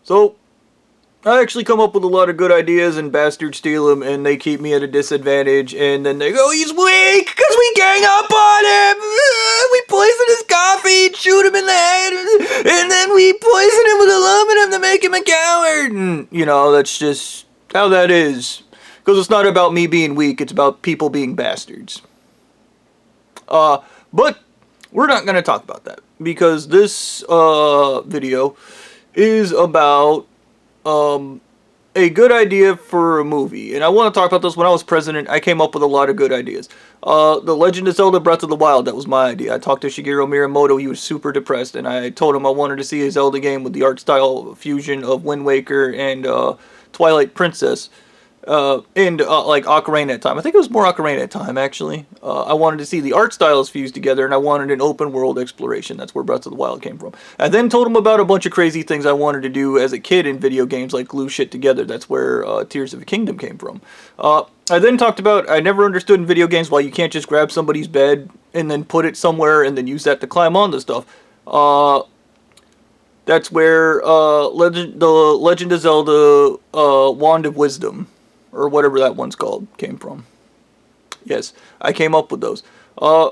So, I actually come up with a lot of good ideas and bastards steal them and they keep me at a disadvantage and then they go, he's weak because we gang up on him. We poison his coffee, shoot him in the head, and then we poison him with aluminum to make him a coward. And, you know, that's just how that is. Because it's not about me being weak, it's about people being bastards. But we're not going to talk about that because this video is about a good idea for a movie. And I want to talk about this. When I was president, I came up with a lot of good ideas. The Legend of Zelda Breath of the Wild, that was my idea. I talked to Shigeru Miyamoto. He was super depressed, and I told him I wanted to see a Zelda game with the art style fusion of Wind Waker and Twilight Princess. Like Ocarina of Time. I think it was more Ocarina of Time, actually. I wanted to see the art styles fused together, and I wanted an open world exploration. That's where Breath of the Wild came from. I then told him about a bunch of crazy things I wanted to do as a kid in video games, like glue shit together. That's where Tears of the Kingdom came from. I then talked about, I never understood in video games why you can't just grab somebody's bed and then put it somewhere and then use that to climb onto stuff. That's where the Legend of Zelda Wand of Wisdom, or whatever that one's called, came from. Yes, I came up with those.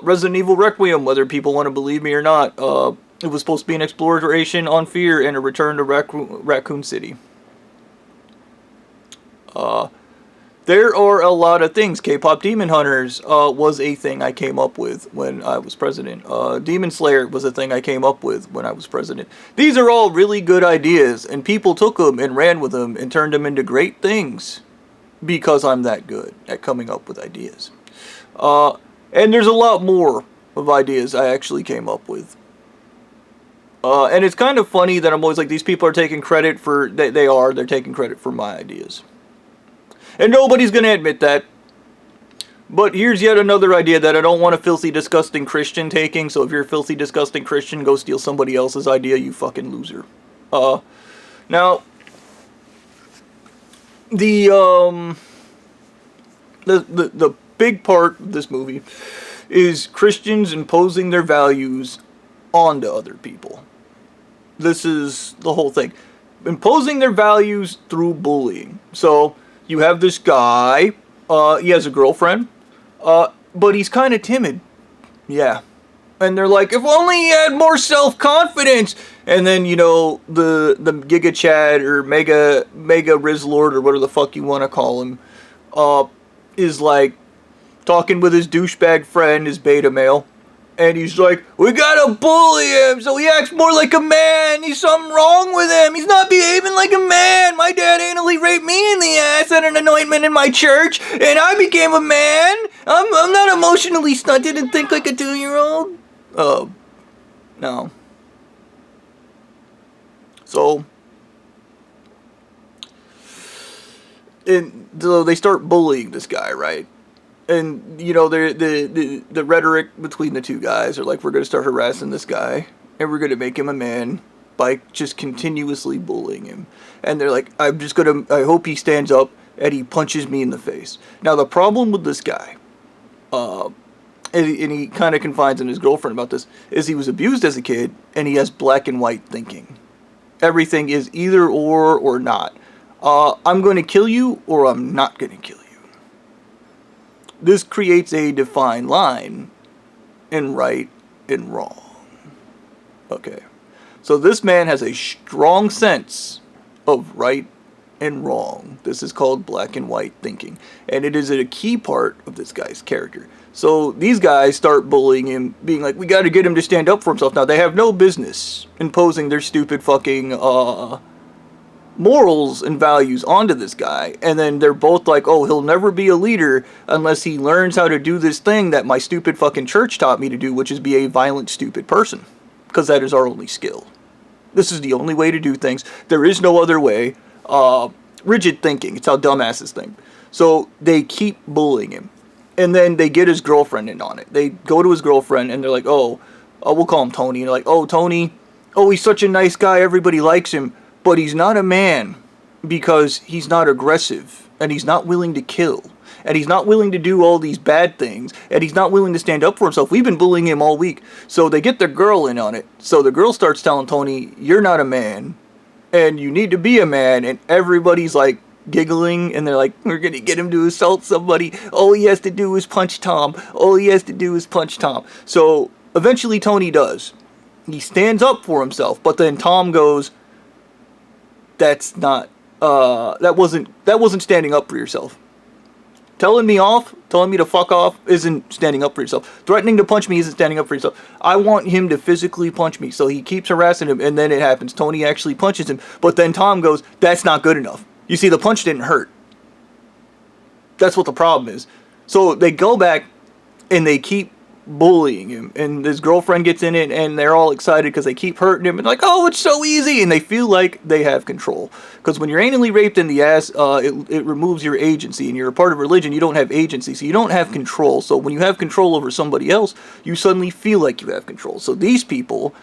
Resident Evil Requiem, whether people want to believe me or not, it was supposed to be an exploration on fear and a return to Raccoon City. There are a lot of things. K-pop Demon Hunters was a thing I came up with when I was president. Demon Slayer was a thing I came up with when I was president. These are all really good ideas, and people took them and ran with them and turned them into great things. Because I'm that good at coming up with ideas. And there's a lot more of ideas I actually came up with. And it's kind of funny that I'm always like, these people are taking credit for, they're taking credit for my ideas. And nobody's going to admit that. But here's yet another idea that I don't want a filthy, disgusting Christian taking. So if you're a filthy, disgusting Christian, go steal somebody else's idea, you fucking loser. Now, the big part of this movie is Christians imposing their values onto other people. This is the whole thing. Imposing their values through bullying. So, you have this guy, he has a girlfriend, but he's kind of timid. Yeah. And they're like, if only he had more self-confidence. And then, you know, the Giga Chad or Mega Rizlord or whatever the fuck you want to call him, is like talking with his douchebag friend, his beta male. And he's like, we gotta bully him so he acts more like a man. There's something wrong with him. He's not behaving like a man. My dad anally raped me in the ass at an anointment in my church, and I became a man. I'm not emotionally stunted and think like a 2-year-old. No. So, they start bullying this guy, right? And, you know, the rhetoric between the two guys are like, we're going to start harassing this guy, and we're going to make him a man by just continuously bullying him. And they're like, I hope he stands up and he punches me in the face. Now, the problem with this guy, and he kind of confides in his girlfriend about this, is he was abused as a kid, and he has black and white thinking. Everything is either or not. I'm going to kill you, or I'm not going to kill you. This creates a defined line in right and wrong. Okay. So this man has a strong sense of right and wrong. This is called black and white thinking. And it is a key part of this guy's character. So these guys start bullying him, being like, we got to get him to stand up for himself. Now, they have no business imposing their stupid fucking morals and values onto this guy, and then they're both like, oh, he'll never be a leader unless he learns how to do this thing that my stupid fucking church taught me to do, which is be a violent, stupid person, because that is our only skill. This is the only way to do things. There is no other way. Rigid thinking, it's how dumbasses think. So they keep bullying him, and then they get his girlfriend in on it. They go to his girlfriend, and they're like, oh, we'll call him Tony, and they're like, oh, Tony, oh, he's such a nice guy, everybody likes him. But he's not a man because he's not aggressive, and he's not willing to kill, and he's not willing to do all these bad things, and he's not willing to stand up for himself. We've been bullying him all week. So they get their girl in on it. So the girl starts telling Tony, you're not a man, and you need to be a man, and everybody's like giggling, and they're like, we're gonna get him to assault somebody. All he has to do is punch Tom. All he has to do is punch Tom. So eventually Tony does. He stands up for himself, but then Tom goes, that's not, that wasn't standing up for yourself. Telling me to fuck off isn't standing up for yourself. Threatening to punch me isn't standing up for yourself. I want him to physically punch me. So he keeps harassing him, and then it happens. Tony actually punches him, but then Tom goes, that's not good enough. You see, the punch didn't hurt. That's what the problem is. So they go back, and they keep bullying him, and his girlfriend gets in it, and they're all excited because they keep hurting him, and like, oh, it's so easy, and they feel like they have control. Because when you're anally raped in the ass, it removes your agency, and you're a part of religion, you don't have agency, so you don't have control. So when you have control over somebody else, you suddenly feel like you have control. So these people,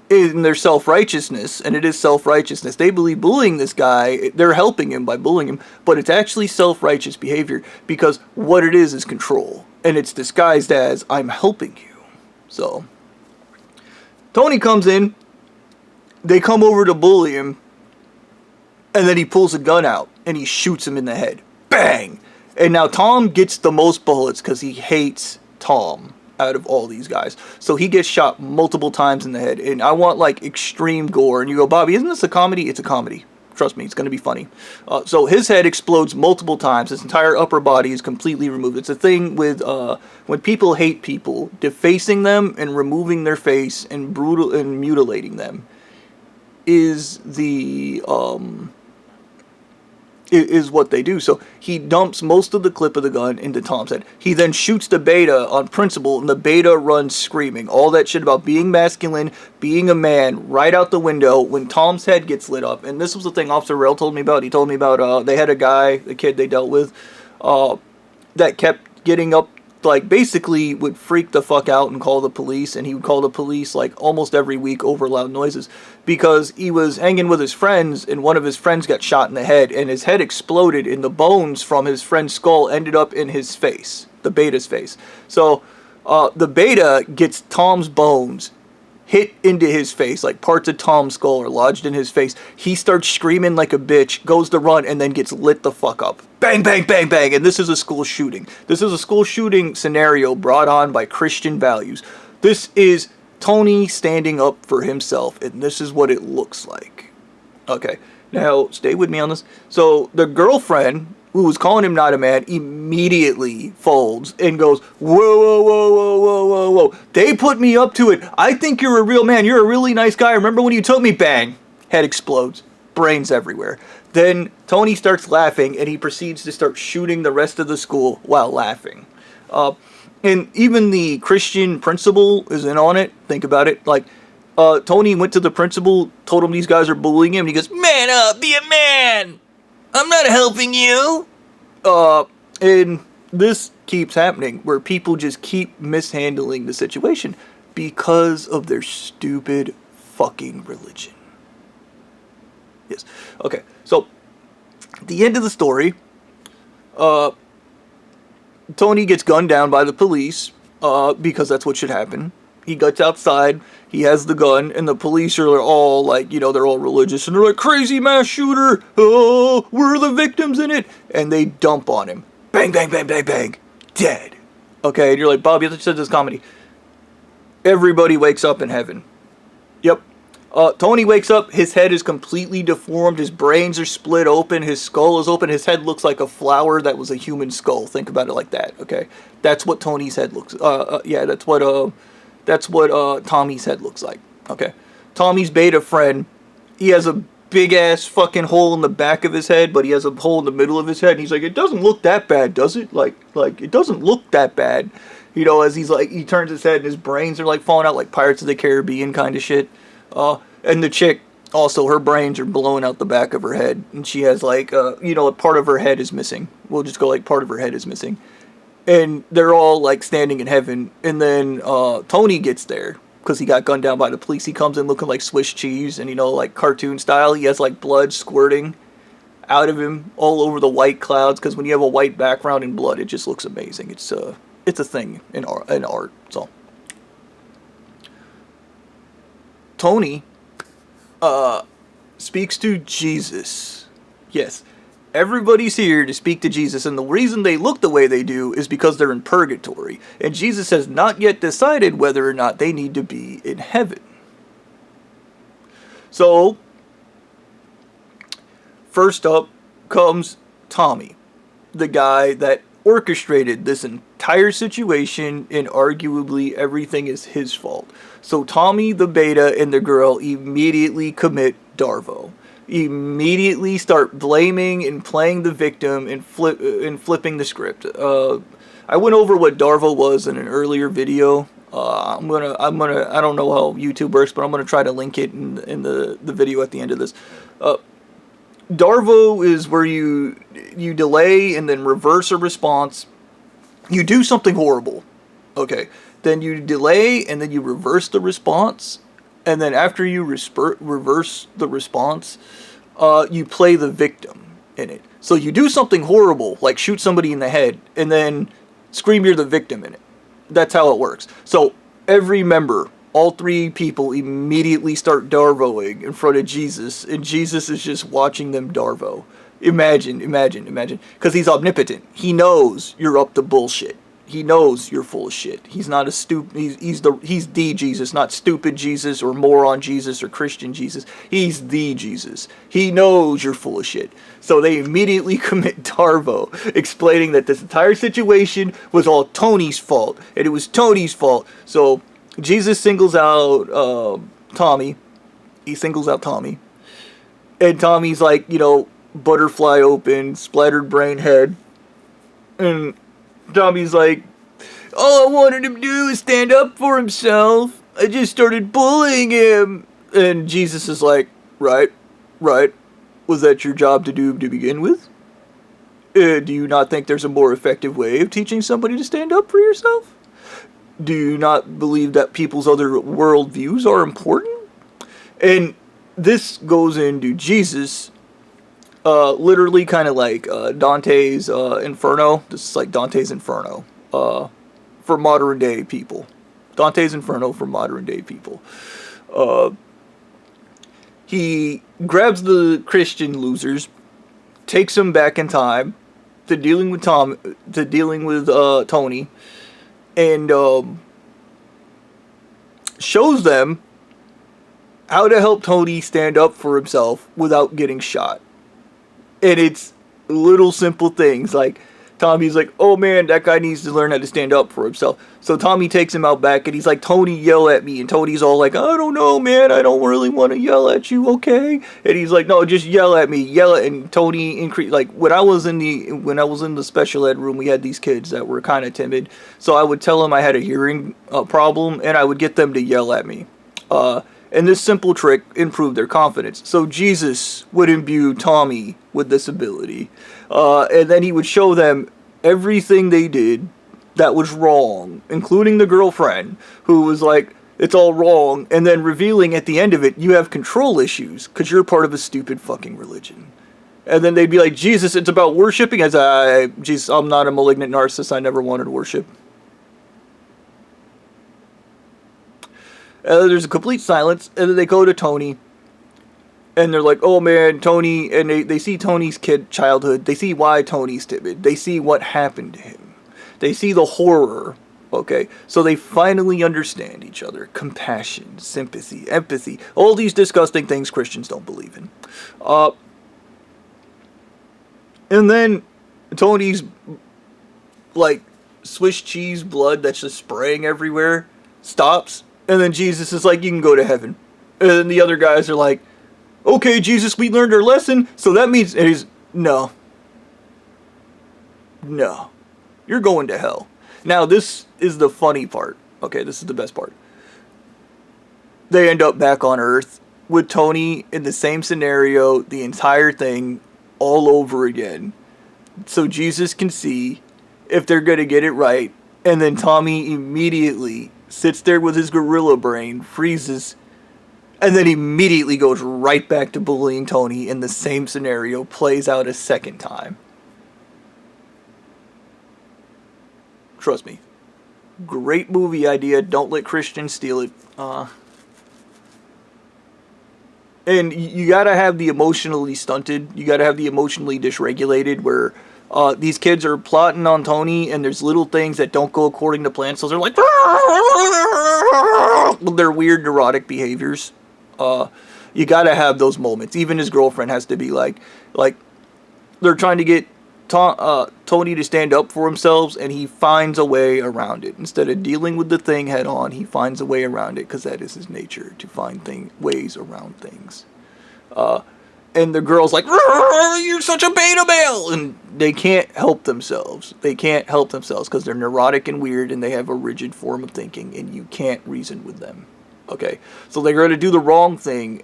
in their self-righteousness, and it is self-righteousness, they believe bullying this guy, they're helping him by bullying him, but it's actually self-righteous behavior, because what it is control. And it's disguised as, I'm helping you. So, Tony comes in, they come over to bully him, and then he pulls a gun out, and he shoots him in the head. Bang! And now Tom gets the most bullets, because he hates Tom out of all these guys. So he gets shot multiple times in the head, and I want, like, extreme gore. And you go, Bobby, isn't this a comedy? It's a comedy. Trust me, it's going to be funny. So his head explodes multiple times. His entire upper body is completely removed. It's a thing with when people hate people, defacing them and removing their face and mutilating them is the is what they do. So he dumps most of the clip of the gun into Tom's head. He then shoots the beta on principle, and the beta runs screaming. All that shit about being masculine, being a man, right out the window when Tom's head gets lit up. And this was the thing Officer Rail told me about. He told me about, they had a guy, a kid they dealt with, that kept getting up, like, basically would freak the fuck out and call the police, and he would call the police, like, almost every week over loud noises, because he was hanging with his friends, and one of his friends got shot in the head, and his head exploded, and the bones from his friend's skull ended up in his face, the beta's face. So, the beta gets Tom's bones hit into his face, like parts of Tom's skull are lodged in his face. He starts screaming like a bitch, goes to run, and then gets lit the fuck up. Bang, bang, bang, bang. And this is a school shooting. This is a school shooting scenario brought on by Christian values. This is Tony standing up for himself, and this is what it looks like. Okay, now stay with me on this. So the girlfriend, who was calling him not a man, immediately folds and goes, whoa, whoa, whoa, whoa, whoa, whoa, whoa. They put me up to it. I think you're a real man. You're a really nice guy. Remember when you took me? Bang. Head explodes. Brains everywhere. Then Tony starts laughing, and he proceeds to start shooting the rest of the school while laughing. And even the Christian principal is in on it. Think about it. Like, Tony went to the principal, told him these guys are bullying him, and he goes, man up, be a man. I'm not helping you. And this keeps happening, where people just keep mishandling the situation because of their stupid fucking religion. Yes. Okay, so, at the end of the story, Tony gets gunned down by the police, because that's what should happen. He gets outside, he has the gun, and the police are all like, you know, they're all religious, and they're like, crazy mass shooter, oh, we're the victims in it, and they dump on him. Bang, bang, bang, bang, bang, dead. Okay, and you're like, Bobby, I thought you said this comedy. Everybody wakes up in heaven. Yep. Tony wakes up, his head is completely deformed, his brains are split open, his skull is open, his head looks like a flower that was a human skull. Think about it like that, okay? That's what Tony's head looks, that's what Tommy's head looks like, okay? Tommy's beta friend, he has a big-ass fucking hole in the back of his head, but he has a hole in the middle of his head, and he's like, it doesn't look that bad, does it? Like, it doesn't look that bad. You know, as he's like, he turns his head, and his brains are, like, falling out like Pirates of the Caribbean kind of shit. And the chick, also, her brains are blowing out the back of her head, and she has, like, you know, part of her head is missing. We'll just go, like, part of her head is missing. And they're all, like, standing in heaven, and then, Tony gets there, because he got gunned down by the police. He comes in looking like Swiss cheese, and, you know, like, cartoon style. He has, like, blood squirting out of him all over the white clouds, because when you have a white background in blood, it just looks amazing. It's a thing in art, so. Tony, speaks to Jesus. Yes, everybody's here to speak to Jesus, and the reason they look the way they do is because they're in purgatory, and Jesus has not yet decided whether or not they need to be in heaven. So, first up comes Tommy, the guy that orchestrated this entire situation, and arguably everything is his fault. So Tommy, the beta, and the girl immediately commit Darvo. Immediately start blaming and playing the victim and flipping the script. I went over what Darvo was in an earlier video. I don't know how YouTube works, but I'm gonna try to link it in the video at the end of this. Darvo is where you delay and then reverse a response. You do something horrible, okay? Then you delay and then you reverse the response, and then after you reverse the response, you play the victim in it. So you do something horrible, like shoot somebody in the head, and then scream you're the victim in it. That's how it works. So every member, all three people, immediately start Darvoing in front of Jesus, and Jesus is just watching them Darvo. Imagine. Because he's omnipotent. He knows you're up to bullshit. He knows you're full of shit. He's not a he's the Jesus, not stupid Jesus or moron Jesus or Christian Jesus. He's the Jesus. He knows you're full of shit. So they immediately commit Darvo, explaining that this entire situation was all Tony's fault, and it was Tony's fault. So Jesus singles out Tommy. He singles out Tommy. And Tommy's like, butterfly open, splattered brain head. And Tommy's like, all I wanted him to do is stand up for himself. I just started bullying him. And Jesus is like, right. Was that your job to do to begin with? Do you not think there's a more effective way of teaching somebody to stand up for yourself? Do you not believe that people's other worldviews are important? And this goes into Jesus, literally kind of like Dante's Inferno. This is like Dante's Inferno for modern day people. Dante's Inferno for modern day people. He grabs the Christian losers, takes them back in time to dealing with Tony, and shows them how to help Tony stand up for himself without getting shot. And it's little simple things like Tommy's like, oh man, that guy needs to learn how to stand up for himself. So Tommy takes him out back and he's like, Tony, yell at me. And Tony's all like, I don't know, man, I don't really want to yell at you, okay? And he's like, no, just yell at me, yell at. And Tony increased, like when I was in the special ed room, we had these kids that were kind of timid. So I would tell them I had a hearing problem, and I would get them to yell at me. And this simple trick improved their confidence. So Jesus would imbue Tommy with this ability. And then he would show them everything they did that was wrong, including the girlfriend, who was like, it's all wrong. And then revealing at the end of it, you have control issues because you're part of a stupid fucking religion. And then they'd be like, Jesus, it's about worshiping. Jesus, I'm not a malignant narcissist. I never wanted to worship. There's a complete silence, and then they go to Tony, and they're like, oh man, Tony, and they see Tony's childhood, they see why Tony's timid, they see what happened to him, they see the horror, okay, so they finally understand each other, compassion, sympathy, empathy, all these disgusting things Christians don't believe in, and then Tony's, like, Swiss cheese blood that's just spraying everywhere, stops. And then Jesus is like, you can go to heaven. And then the other guys are like, okay, Jesus, we learned our lesson. So that means, and he's, no. You're going to hell. Now, this is the funny part. Okay, this is the best part. They end up back on Earth with Tony in the same scenario, the entire thing, all over again. So Jesus can see if they're going to get it right. And then Tommy immediately sits there with his gorilla brain, freezes, and then immediately goes right back to bullying Tony in the same scenario, plays out a second time. Trust me. Great movie idea. Don't let Christians steal it. And you gotta have the emotionally stunted. You gotta have the emotionally dysregulated, where these kids are plotting on Tony, and there's little things that don't go according to plan. So they're like, their weird neurotic behaviors. You gotta have those moments. Even his girlfriend has to be like they're trying to get Tony to stand up for himself, and he finds a way around it. Instead of dealing with the thing head on, he finds a way around it, because that is his nature, to find ways around things. And the girl's like, you're such a beta male! And they can't help themselves. They can't help themselves because they're neurotic and weird, and they have a rigid form of thinking, and you can't reason with them. Okay? So they're going to do the wrong thing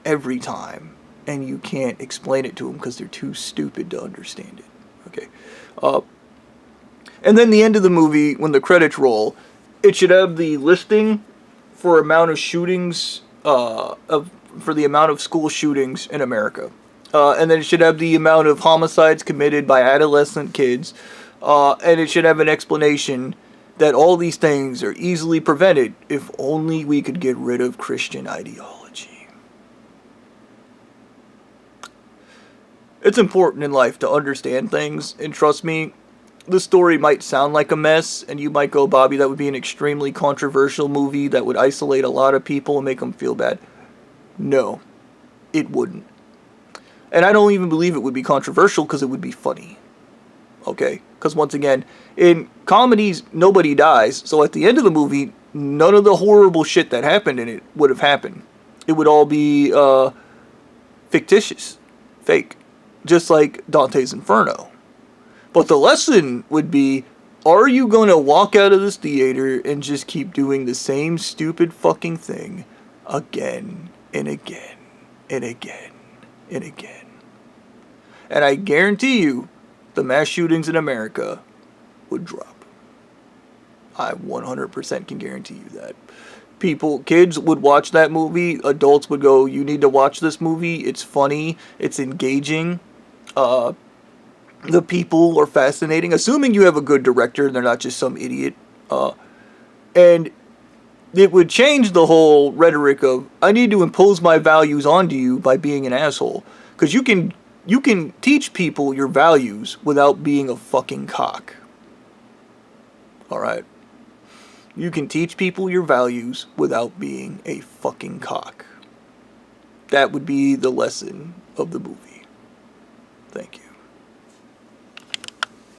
every time, and you can't explain it to them because they're too stupid to understand it. Okay. And then the end of the movie, when the credits roll, it should have the listing for amount of shootings, for the amount of school shootings in America. And then it should have the amount of homicides committed by adolescent kids. And it should have an explanation that all these things are easily prevented if only we could get rid of Christian ideology. It's important in life to understand things, and trust me, the story might sound like a mess, and you might go, Bobby, that would be an extremely controversial movie that would isolate a lot of people and make them feel bad. No, it wouldn't. And I don't even believe it would be controversial because it would be funny. Okay? Because once again, in comedies, nobody dies, so at the end of the movie, none of the horrible shit that happened in it would have happened. It would all be fictitious, fake. Just like Dante's Inferno. But the lesson would be, are you going to walk out of this theater and just keep doing the same stupid fucking thing again and again and again and again? And I guarantee you, the mass shootings in America would drop. I 100% can guarantee you that. Kids would watch that movie. Adults would go, you need to watch this movie. It's funny. It's engaging. The people are fascinating, assuming you have a good director and they're not just some idiot. And it would change the whole rhetoric of, I need to impose my values onto you by being an asshole. Because you can teach people your values without being a fucking cock. Alright? You can teach people your values without being a fucking cock. That would be the lesson of the movie. Thank you.